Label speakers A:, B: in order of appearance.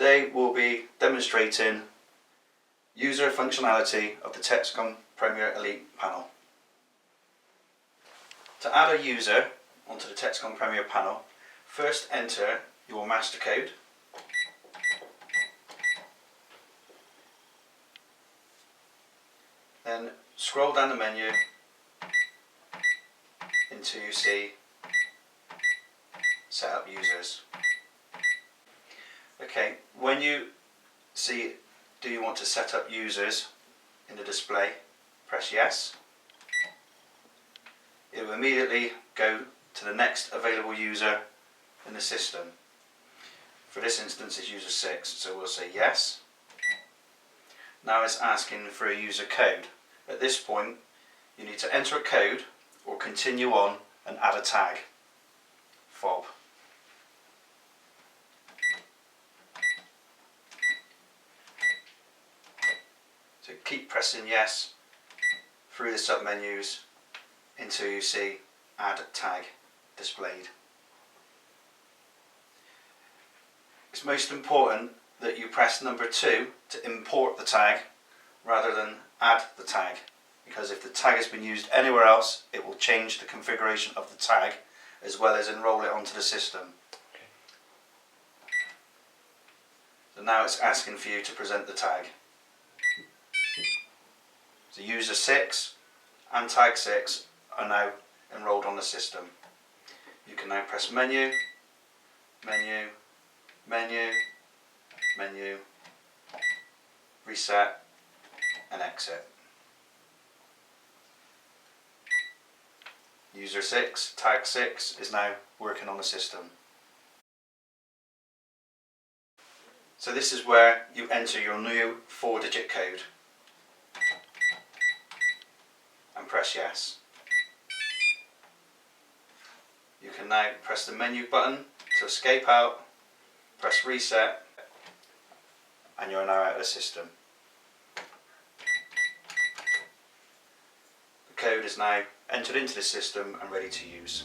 A: Today we'll be demonstrating user functionality of the Texecom Premier Elite panel. To add a user onto the Texecom Premier panel, first enter your master code. Then scroll down the menu until you see set up users. Okay, when you see do you want to set up users in the display, press yes. It will immediately go to the next available user in the system. For this instance it's user 6, so we'll say yes. Now it's asking for a user code. At this point you need to enter a code or continue on and add a tag, fob. So keep pressing yes through the submenus until you see add tag displayed. It's most important that you press number 2 to import the tag rather than add the tag, because if the tag has been used anywhere else it will change the configuration of the tag as well as enroll it onto the system. So now it's asking for you to present the tag. So user 6 and tag 6 are now enrolled on the system. You can now press menu, menu, menu, menu, reset and exit. User 6, tag 6 is now working on the system. So this is where you enter your new 4-digit code and press yes. You can now press the menu button to escape out, press reset, and you're now out of the system. The code is now entered into the system and ready to use.